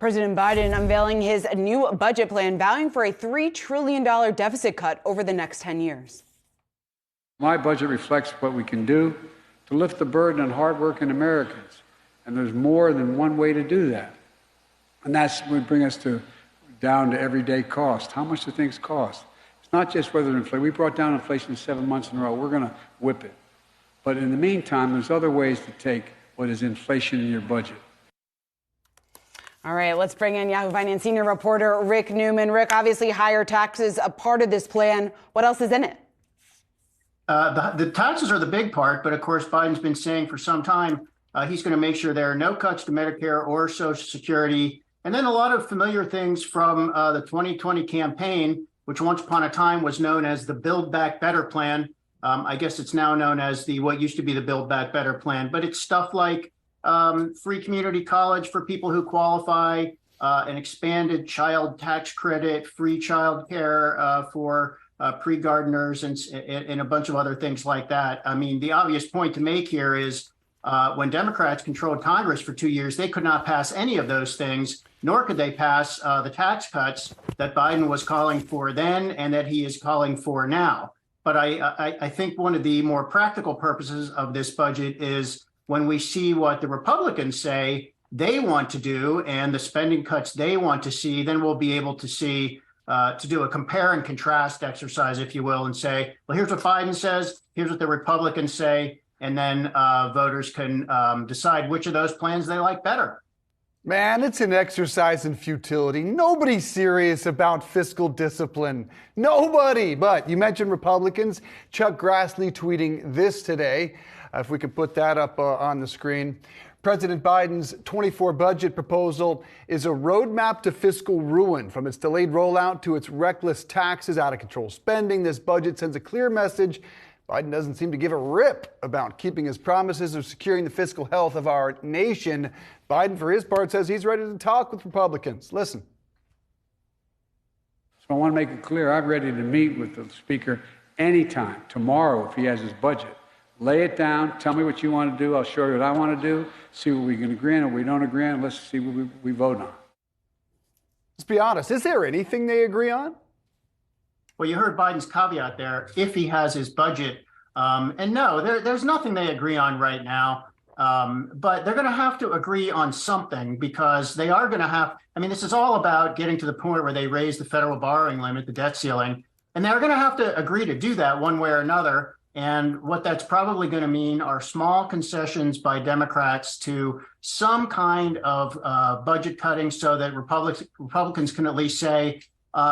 President Biden unveiling his new budget plan, vowing for a $3 trillion deficit cut over the next 10 years. My budget reflects what we can do to lift the burden on hardworking Americans. And there's more than one way to do that. And that's would bring us down to everyday cost. How much do things cost? It's not just whether inflation. We brought down inflation 7 months in a row. We're going to whip it. But in the meantime, there's other ways to take what is inflation in your budget. All right, let's bring in Yahoo Finance senior reporter Rick Newman. Rick, obviously higher taxes a part of this plan. What else is in it? The taxes are the big part, but of course, Biden's been saying for some time he's going to make sure there are no cuts to Medicare or Social Security. And then a lot of familiar things from the 2020 campaign, which once upon a time was known as the Build Back Better plan. I guess it's now known as what used to be the Build Back Better plan. But it's stuff like free community college for people who qualify, an expanded child tax credit, free child care for pre-gardeners, and a bunch of other things like that. I mean, the obvious point to make here is when Democrats controlled Congress for 2 years, they could not pass any of those things, nor could they pass the tax cuts that Biden was calling for then and that he is calling for now. But I think one of the more practical purposes of this budget is when we see what the Republicans say they want to do and the spending cuts they want to see, then we'll be able to see to do a compare and contrast exercise, if you will, and say, well, here's what Biden says, here's what the Republicans say, and then voters can decide which of those plans they like better. Man, it's an exercise in futility. Nobody's serious about fiscal discipline. Nobody. But you mentioned Republicans. Chuck Grassley tweeting this today. If we could put that up on the screen. President Biden's 24 budget proposal is a roadmap to fiscal ruin. From its delayed rollout to its reckless taxes, out of control spending, this budget sends a clear message. Biden doesn't seem to give a rip about keeping his promises of securing the fiscal health of our nation. Biden, for his part, says he's ready to talk with Republicans. Listen. So I want to make it clear, I'm ready to meet with the Speaker anytime, tomorrow, if he has his budget. Lay it down, tell me what you want to do, I'll show you what I want to do, see what we can agree on or we don't agree on, let's see what we vote on. Let's be honest, is there anything they agree on? Well, you heard Biden's caveat there, if he has his budget. And no, there's nothing they agree on right now. But they're going to have to agree on something because they are going to have, I mean, this is all about getting to the point where they raise the federal borrowing limit, the debt ceiling, and they're going to have to agree to do that one way or another. And what that's probably going to mean are small concessions by Democrats to some kind of budget cutting so that Republicans can at least say,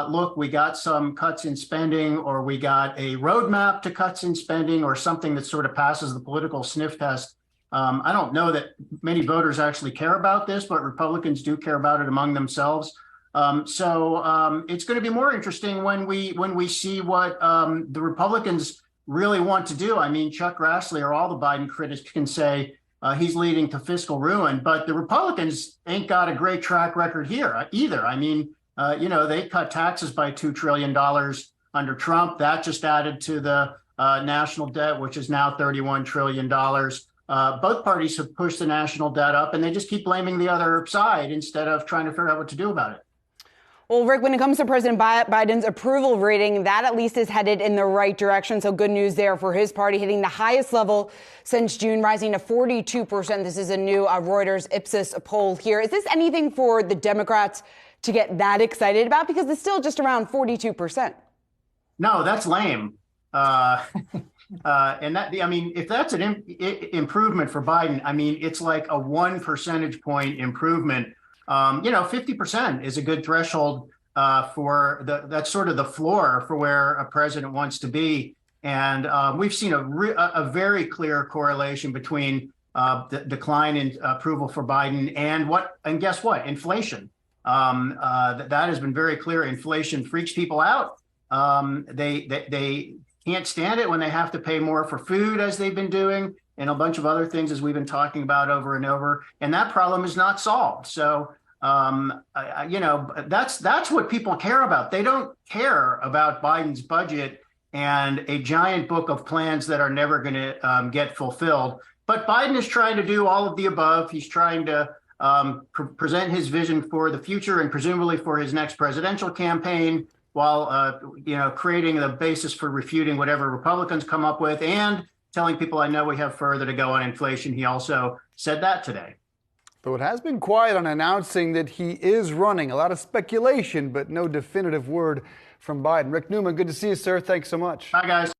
look, we got some cuts in spending, or we got a roadmap to cuts in spending, or something that sort of passes the political sniff test. I don't know that many voters actually care about this, but Republicans do care about it among themselves. So it's going to be more interesting when we see what the Republicans really want to do. I mean, Chuck Grassley or all the Biden critics can say he's leading to fiscal ruin, but the Republicans ain't got a great track record here either. I mean, they cut taxes by $2 trillion under Trump. That just added to the national debt, which is now $31 trillion. Both parties have pushed the national debt up, and they just keep blaming the other side instead of trying to figure out what to do about it. Well, Rick, when it comes to President Biden's approval rating, that at least is headed in the right direction. So good news there for his party, hitting the highest level since June, rising to 42%. This is a new Reuters Ipsos poll here. Is this anything for the Democrats to get that excited about? Because it's still just around 42%. No, that's lame. And that, I mean, if that's an improvement for Biden, I mean, it's like a 1 percentage point improvement. 50% is a good threshold for that's sort of the floor for where a president wants to be. And we've seen a very clear correlation between the decline in approval for Biden and guess what? Inflation. That has been very clear. Inflation freaks people out. They can't stand it when they have to pay more for food, as they've been doing, and a bunch of other things, as we've been talking about over and over. And that problem is not solved. So, that's what people care about. They don't care about Biden's budget and a giant book of plans that are never going to get fulfilled. But Biden is trying to do all of the above. He's trying to present his vision for the future and presumably for his next presidential campaign, while creating the basis for refuting whatever Republicans come up with and telling people, I know we have further to go on inflation. He also said that today. Though it has been quiet on announcing that he is running. A lot of speculation, but no definitive word from Biden. Rick Newman, good to see you, sir. Thanks so much. Bye, guys.